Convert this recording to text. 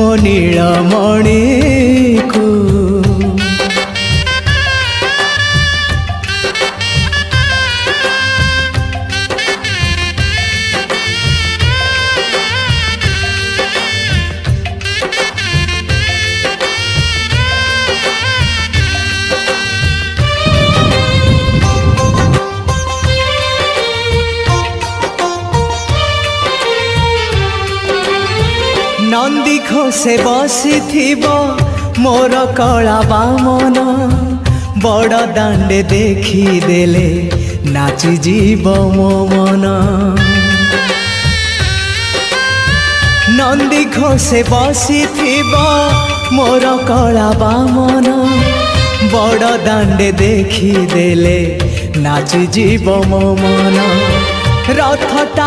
मो नीलमणि को नंदी घोषे बसी मोर कला बामन बड़ दांडे देखी देले नाची जीव मो मन नंदी घोषे बसी मोर कला बामन बड़ दांडे देखी देले नाची जीव मो मन रथटा